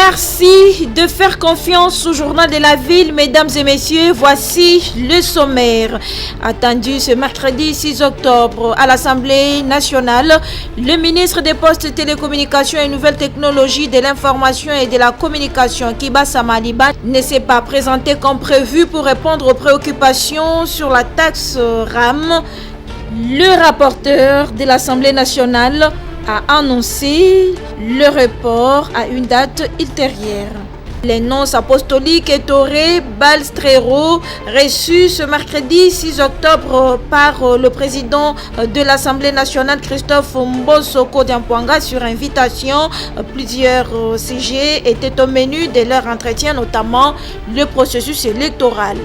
Merci de faire confiance au journal de la ville, mesdames et messieurs. Voici le sommaire. Attendu ce mercredi 6 octobre à l'Assemblée nationale, le ministre des Postes, Télécommunications et Nouvelles Technologies de l'Information et de la Communication, Kiba Samaliba, ne s'est pas présenté comme prévu pour répondre aux préoccupations sur la taxe RAM. Le rapporteur de l'Assemblée nationale a annoncé le report à une date ultérieure. Les nonces apostoliques Ettore Balstrero, reçus ce mercredi 6 octobre par le président de l'Assemblée nationale Christophe Mbosoko Diampouanga sur invitation. Plusieurs sujets étaient au menu de leur entretien, notamment le processus électoral.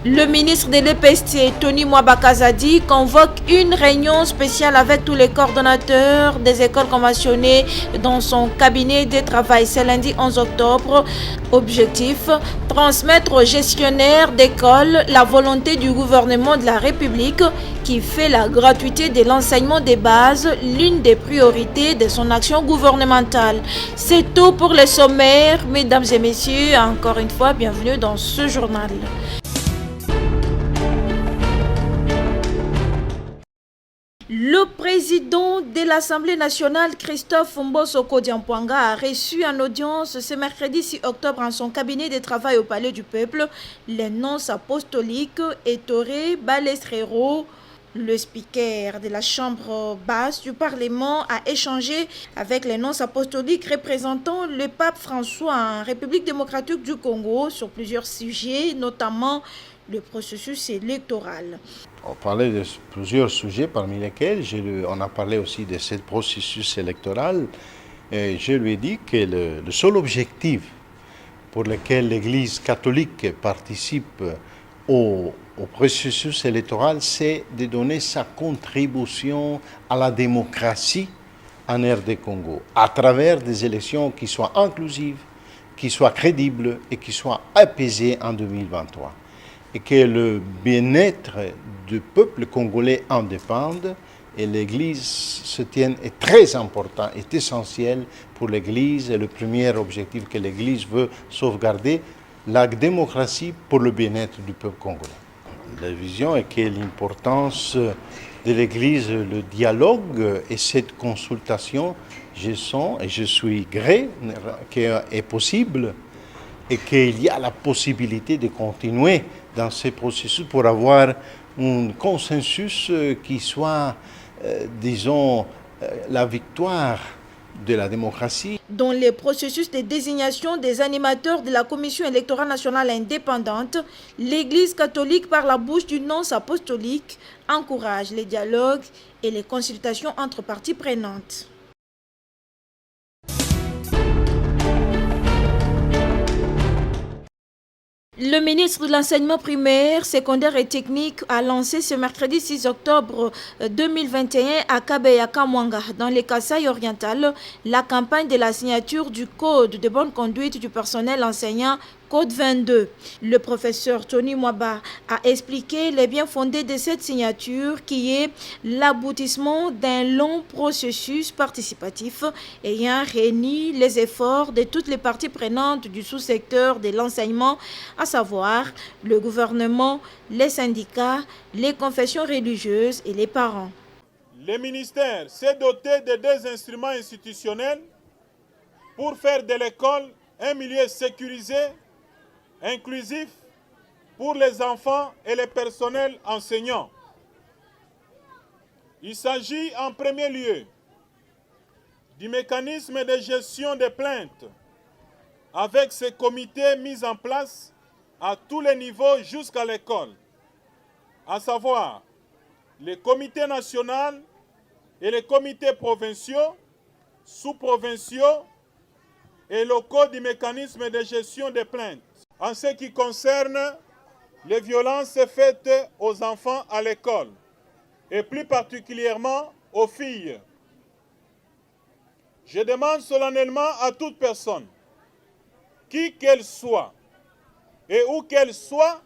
Le ministre de l'EPST, Tony Mwabakazadi, convoque une réunion spéciale avec tous les coordonnateurs des écoles conventionnées dans son cabinet de travail. C'est lundi 11 octobre. Objectif, transmettre aux gestionnaires d'école la volonté du gouvernement de la République qui fait la gratuité de l'enseignement des bases l'une des priorités de son action gouvernementale. C'est tout pour les sommaires. Mesdames et messieurs, encore une fois, bienvenue dans ce journal. Le président de l'Assemblée nationale, Christophe Mbosoko Diampouanga, a reçu en audience ce mercredi 6 octobre en son cabinet de travail au Palais du Peuple les nonces apostoliques Ettore Balstrero. Le speaker de la Chambre basse du Parlement a échangé avec les nonces apostoliques représentant le pape François en République démocratique du Congo sur plusieurs sujets, notamment le processus électoral. On parlait de plusieurs sujets parmi lesquels on a parlé aussi de ce processus électoral. Et je lui ai dit que le seul objectif pour lequel l'Église catholique participe au processus électoral, c'est de donner sa contribution à la démocratie en RD Congo, à travers des élections qui soient inclusives, qui soient crédibles et qui soient apaisées en 2023. Et que le bien-être du peuple congolais en dépende, et l'Église se tienne est très important, est essentiel pour l'Église. Et le premier objectif que l'Église veut sauvegarder, la démocratie pour le bien-être du peuple congolais. La vision est que l'importance de l'Église, le dialogue et cette consultation, je sens et je suis gré qu'elle est possible et qu'il y a la possibilité de continuer dans ce processus pour avoir un consensus qui soit, disons, la victoire de la démocratie. Dans les processus de désignation des animateurs de la Commission électorale nationale indépendante, l'Église catholique, par la bouche du nonce apostolique, encourage les dialogues et les consultations entre parties prenantes. Le ministre de l'Enseignement primaire, secondaire et technique a lancé ce mercredi 6 octobre 2021 à Kabeya-Kamwanga, dans le Kasaï oriental, la campagne de la signature du Code de bonne conduite du personnel enseignant Code 22. Le professeur Tony Mwaba a expliqué les biens fondés de cette signature qui est l'aboutissement d'un long processus participatif ayant réuni les efforts de toutes les parties prenantes du sous-secteur de l'enseignement, à savoir le gouvernement, les syndicats, les confessions religieuses et les parents. Le ministère s'est doté de deux instruments institutionnels pour faire de l'école un milieu sécurisé, inclusif pour les enfants et les personnels enseignants. Il s'agit en premier lieu du mécanisme de gestion des plaintes avec ces comités mis en place à tous les niveaux jusqu'à l'école, à savoir les comités nationaux et les comités provinciaux, sous-provinciaux et locaux du mécanisme de gestion des plaintes. En ce qui concerne les violences faites aux enfants à l'école, et plus particulièrement aux filles, je demande solennellement à toute personne, qui qu'elle soit et où qu'elle soit,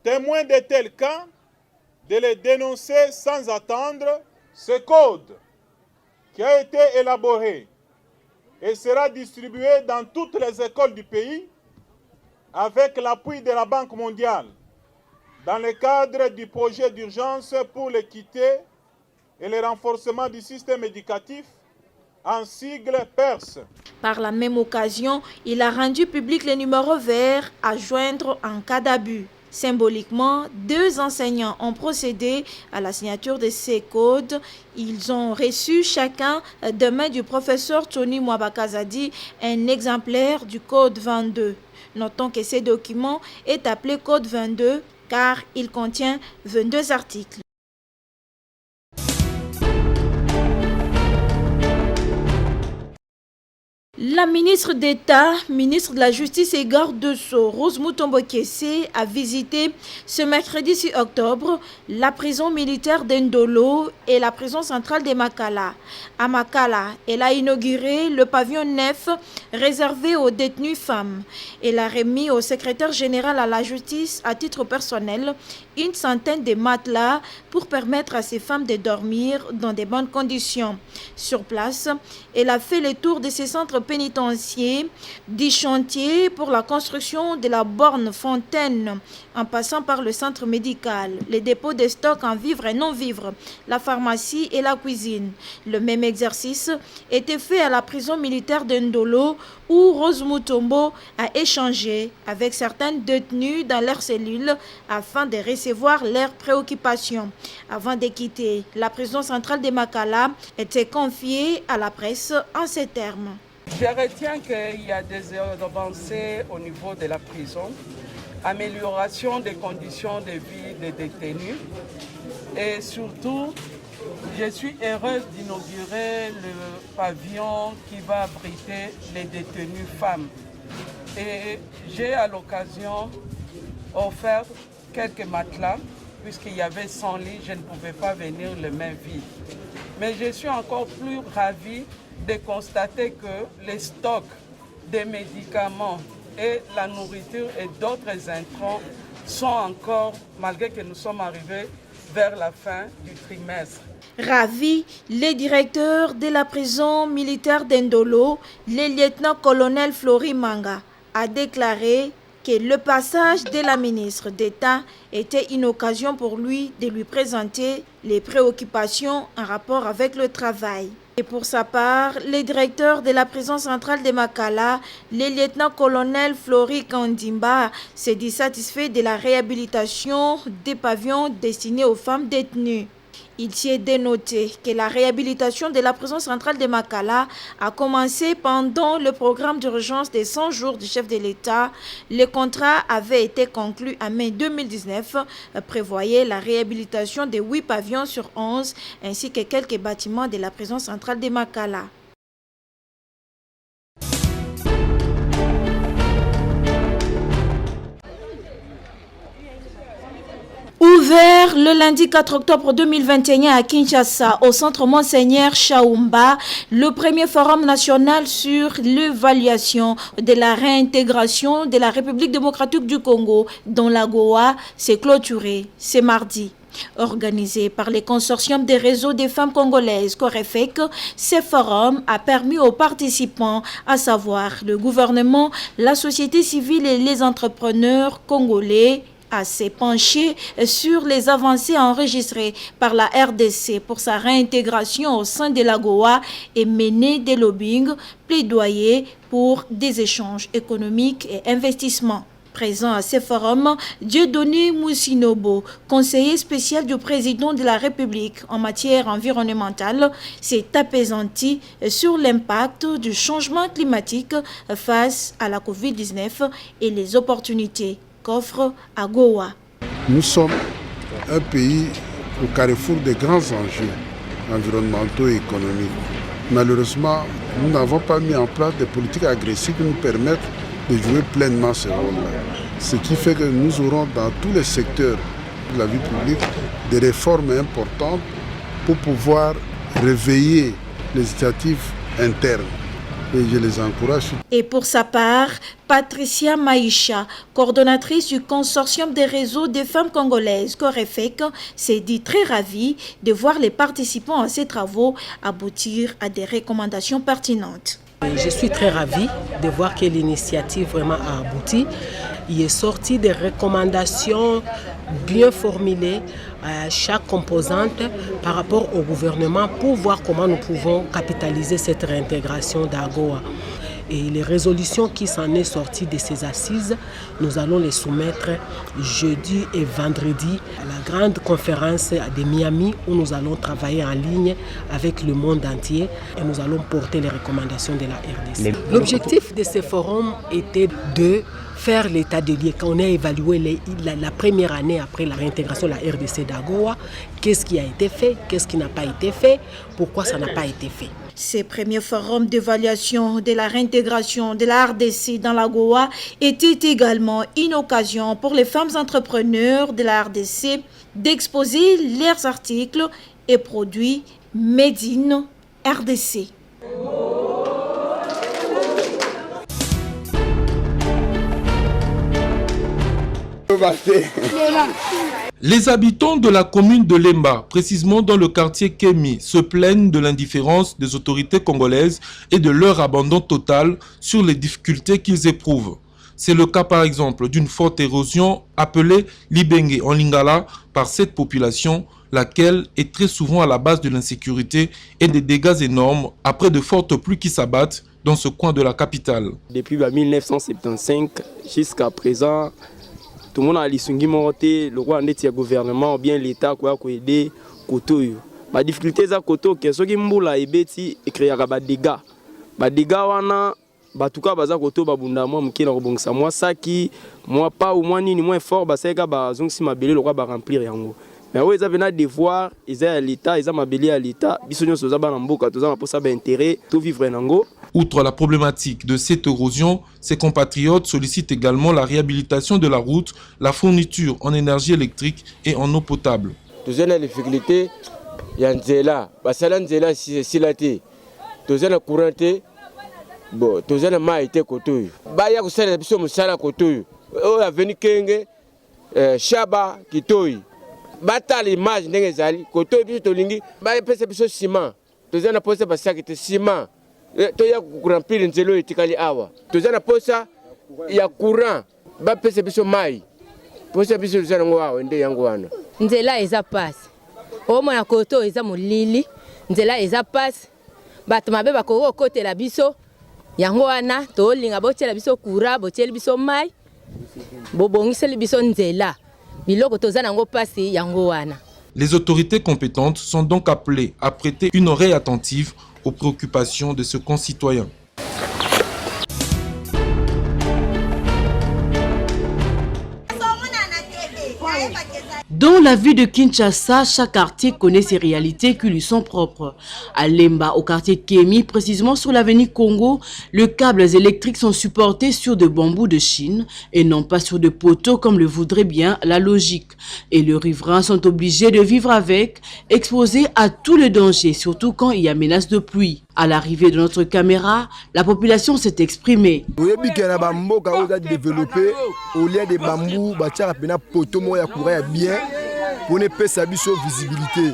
témoin de tels cas, de les dénoncer sans attendre. Ce code qui a été élaboré et sera distribué dans toutes les écoles du pays avec l'appui de la Banque mondiale dans le cadre du projet d'urgence pour l'équité et le renforcement du système éducatif, en sigle PERS. Par la même occasion, il a rendu public les numéros verts à joindre en cas d'abus. Symboliquement, 2 enseignants ont procédé à la signature de ces codes. Ils ont reçu chacun de main du professeur Tony Mwabakazadi un exemplaire du code 22. Notons que ce document est appelé code 22 car il contient 22 articles. La ministre d'État, ministre de la Justice et garde de Sceaux, Rose Mutombo Kessé, a visité ce mercredi 6 octobre la prison militaire d'Endolo et la prison centrale de Makala. À Makala, elle a inauguré le pavillon 9 réservé aux détenues femmes. Elle a remis au secrétaire général à la justice, à titre personnel, une centaine de matelas pour permettre à ces femmes de dormir dans de bonnes conditions. Sur place, elle a fait le tour de ces centres pénitentiaires, du chantier pour la construction de la borne fontaine, en passant par le centre médical, les dépôts de stocks en vivres et non-vivres, la pharmacie et la cuisine. Le même exercice était fait à la prison militaire d'Endolo où Rose Mutombo a échangé avec certaines détenues dans leurs cellules afin de recevoir leurs préoccupations. Avant de quitter la prison centrale de Makala, était confiée à la presse en ces termes. Je retiens qu'il y a des avancées au niveau de la prison, amélioration des conditions de vie des détenus et surtout, je suis heureuse d'inaugurer le pavillon qui va abriter les détenues femmes. Et j'ai à l'occasion offert quelques matelas, puisqu'il y avait 100 lits, je ne pouvais pas venir les mains vides. Mais je suis encore plus ravie de constater que les stocks des médicaments et la nourriture et d'autres intrants sont encore, malgré que nous sommes arrivés vers la fin du trimestre. Ravi, le directeur de la prison militaire d'Endolo, le lieutenant-colonel Flori Manga, a déclaré que le passage de la ministre d'État était une occasion pour lui de lui présenter les préoccupations en rapport avec le travail. Et pour sa part, le directeur de la prison centrale de Makala, le lieutenant-colonel Flori Kandimba, s'est dit satisfait de la réhabilitation des pavillons destinés aux femmes détenues. Il s'y est dénoté que la réhabilitation de la prison centrale de Makala a commencé pendant le programme d'urgence des 100 jours du chef de l'État. Le contrat avait été conclu en mai 2019, prévoyait la réhabilitation de 8 pavillons sur 11 ainsi que quelques bâtiments de la prison centrale de Makala. Ouvert le lundi 4 octobre 2021 à Kinshasa, au centre Monseigneur Chaoumba, le premier forum national sur l'évaluation de la réintégration de la République démocratique du Congo dans la Goa s'est clôturé ce mardi. Organisé par les consortiums des réseaux des femmes congolaises Corefec, ce forum a permis aux participants, à savoir le gouvernement, la société civile et les entrepreneurs congolais, à se pencher sur les avancées enregistrées par la RDC pour sa réintégration au sein de la Goa et mener des lobbying, plaidoyer pour des échanges économiques et investissements. Présent à ce forum, Dieudonné Moussinobo, conseiller spécial du président de la République en matière environnementale, s'est apaisanti sur l'impact du changement climatique face à la COVID-19 et les opportunités qu'offre à Goa. Nous sommes un pays au carrefour des grands enjeux environnementaux et économiques. Malheureusement, nous n'avons pas mis en place des politiques agressives qui nous permettent de jouer pleinement ce rôle-là. Ce qui fait que nous aurons dans tous les secteurs de la vie publique des réformes importantes pour pouvoir réveiller les initiatives internes. Et je les encourage. Et pour sa part, Patricia Maïcha, coordonnatrice du consortium des réseaux des femmes congolaises Corefec, s'est dit très ravie de voir les participants à ces travaux aboutir à des recommandations pertinentes. Je suis très ravie de voir que l'initiative vraiment a abouti. Il est sorti des recommandations bien formulées à chaque composante par rapport au gouvernement pour voir comment nous pouvons capitaliser cette réintégration d'AGOA. Et les résolutions qui s'en est sorties de ces assises, nous allons les soumettre jeudi et vendredi à la grande conférence de Miami où nous allons travailler en ligne avec le monde entier et nous allons porter les recommandations de la RDC. L'objectif de ce forum était de faire l'état des lieux. Quand on a évalué la première année après la réintégration de la RDC d'AGOA, qu'est-ce qui a été fait, qu'est-ce qui n'a pas été fait, pourquoi ça n'a pas été fait. Ces premiers forums d'évaluation de la réintégration de la RDC dans l'AGOA étaient également une occasion pour les femmes entrepreneurs de la RDC d'exposer leurs articles et produits Made in RDC. Les habitants de la commune de Lemba, précisément dans le quartier Kémi, se plaignent de l'indifférence des autorités congolaises et de leur abandon total sur les difficultés qu'ils éprouvent. C'est le cas par exemple d'une forte érosion appelée Libenge en Lingala par cette population, laquelle est très souvent à la base de l'insécurité et des dégâts énormes après de fortes pluies qui s'abattent dans ce coin de la capitale. Depuis 1975 jusqu'à présent, tout le monde a lisungi morté, le roi ndeti ya gouvernement ou bien l'État quoi ko aider koto yo. Ba difficulté za koto ke soki mbula ebeti ekreaka ba dégâts wana batuka baza koto babunda mwa mukina kobongisa mwa saki mwa pa ou mwa nini mwa fort baseka ba zongisi mabele le roi ba remplir yango. Mais oui, ils avaient un devoir, ils à l'État, ils ont mabeli à l'État, ils ont intérêt, tout vivre en Ango. Outre la problématique de cette érosion, ses compatriotes sollicitent également la réhabilitation de la route, la fourniture en énergie électrique et en eau potable. Tous les difficultés, il y a Nzela, Basala Nzela Silate, tous les courantés, bon, tous les maïté kotoy. Baya kusala biso musala kotoy. O aveni Kenge, Shaba Kitoy. Bata l'image ndenge zali kotoy biso tolingi, baya pesa biso ciment. Tous les posa basaki te ciment. Toya remplir nzelo etikali awa tozana posa ya courant ba pese biso mai posa biso zana ngwa ende yango wana nzela eza passe o mona koto eza molili nzela eza passe bato mabe bakoko kotela biso yango wana to linga botela biso courant botela biso mai bobongiseli biso nzela biloko tozana ngo passe yango wana. Les autorités compétentes sont donc appelées à prêter une oreille attentive aux préoccupations de ce concitoyen. Dans la ville de Kinshasa, chaque quartier connaît ses réalités qui lui sont propres. À Lemba, au quartier Kémi, précisément sur l'avenue Congo, les câbles électriques sont supportés sur de bambous de Chine et non pas sur de poteaux comme le voudrait bien la logique. Et les riverains sont obligés de vivre avec, exposés à tous les dangers, surtout quand il y a menace de pluie. À l'arrivée de notre caméra, la population s'est exprimée. Pour ne pas sa visibilité.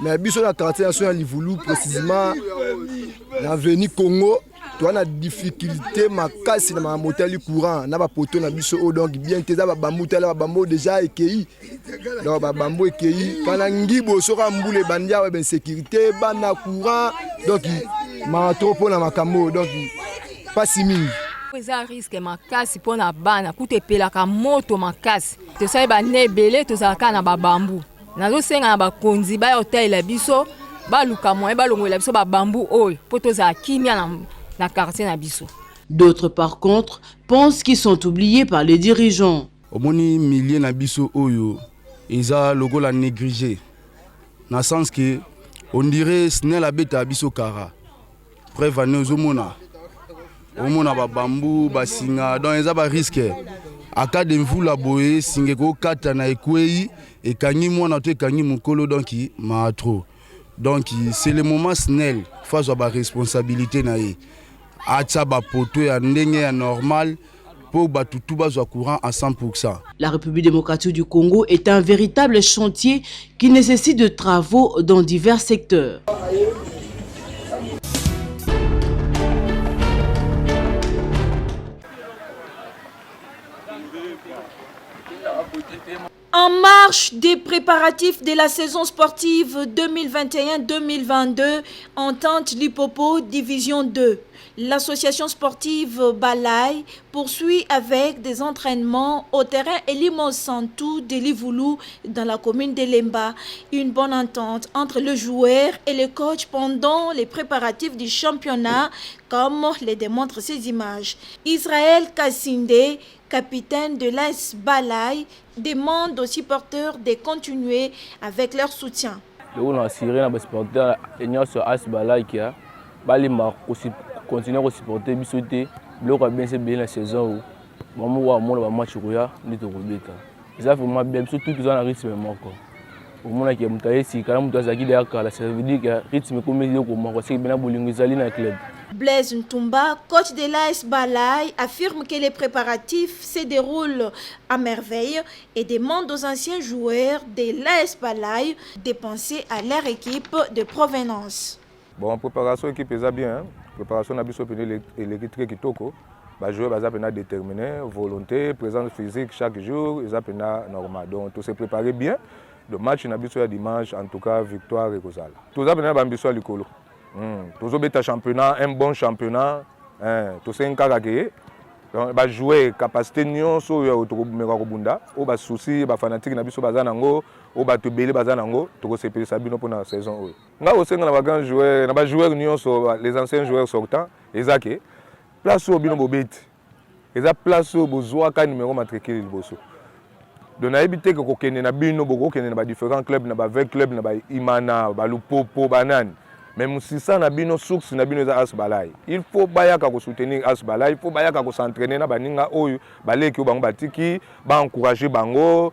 Mais biso la quartier national Livulu précisément l'avenue Congo, tu as une difficulté ma casse na motel courant na ba poto na biso donc bien que ça ba bambou tel ba bambou déjà ekei. Donc ba bambou ekei kana ngibo soka mbule bandia wa ben sécurité bana courant donc ma trop na makambo donc pas si mingi. Eza risque makasi pona bana kutepelaka moto makasi tosali banebele tozalaka na babambu nazosenga na bakonzi ba hotel biso baluka moyen balongwela biso babambu oyo po tozala kimia na quartier na biso. D'autres par contre pensent qu'ils sont oubliés par les dirigeants. Omoni milliers na biso oyo eza logo la négligé na sens que on dirait snel abeta biso kara preuve anozomona omona ba bambou basinga donc eza ba risque aka de mvula boye singe ko kata na ekwei ekangi mwana to ekangi mukolo donc ma trop donc c'est le moment snel face à ba responsabilité na ye acha ba poto ya ndenge ya normal pour batutu bazwa courant à 100%. La République démocratique du Congo est un véritable chantier qui nécessite de travaux dans divers secteurs. En marche des préparatifs de la saison sportive 2021-2022, Entente Lipopo Division 2. L'association sportive Balai poursuit avec des entraînements au terrain Elimo Santou de Livoulou dans la commune de Lemba. Une bonne entente entre le joueur et le coach pendant les préparatifs du championnat, comme les démontrent ces images. Israël Kassinde, capitaine de l'AS Balai, demande aux supporters de continuer avec leur soutien. Continuer à supporter bisoté bloc bien c'est bien la saison où maman wa match roya ni to robeta ça vraiment bien surtout qu'ils ont un rythme moko au monde qui mutaye si quand mutaye zaki de akala ça veut dire que rythme comme il ko moko c'est bien bolingo zali na club. Blaise Ntumba, coach de l'AS Balai, affirme que les préparatifs se déroulent à merveille et demande aux anciens joueurs de l'AS Balai de penser à leur équipe de provenance. Bon, préparation équipe est bien. Préparation n'a pas l'équipe qui toko. Les joueurs sont déterminés, volonté, présence physique chaque jour, ils sont normal. Donc tout se préparer bien. Le match n'a pas dimanche, en tout cas victoire et cause. Tout ça bien ambition l'école. Tout ça championnat, un bon championnat, tout ça un cas qui donc ba jouer capacité nyonso ya otokomeka kobunda o ba souci ba fanatique na biso baza nango o ba tobele baza nango toko sepelisa bino pour la saison oyo nga osenga na ba grand joueur na ba joueurs nyonso les anciens joueurs sortants ezake place o bino bobeti eza place o bozwa ka numéro matricule liboso donc na ebité ko kokende na bino boko kokende na ba différents clubs na ba 20 clubs na ba Imana ba Lupopo banani. Même si ça n'a pas source n'a pas AS Balai. Il faut soutenir AS Balai, il faut s'entraîner na baninga oyo balé ki bango batiki, ba encourager bango,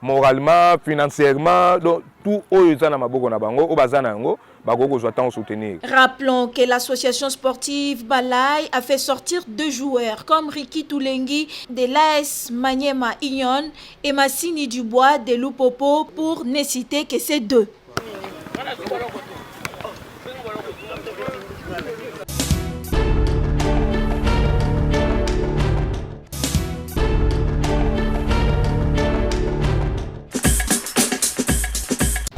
moralement, financièrement, donc tout oyo za na maboko na bango, o bazana ngo, bagoko zo tant soutenir. Rappelons que l'association sportive Balai a fait sortir 2 joueurs comme Ricky Toulengi de l'AS Maniema Ignon et Massini Dubois de Lupopo pour ne citer que ces 2.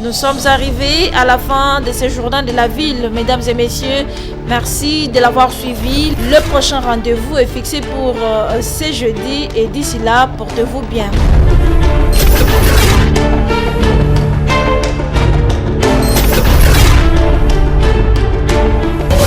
Nous sommes arrivés à la fin de ce journal de la ville, mesdames et messieurs. Merci de l'avoir suivi. Le prochain rendez-vous est fixé pour ce jeudi et d'ici là, portez-vous bien.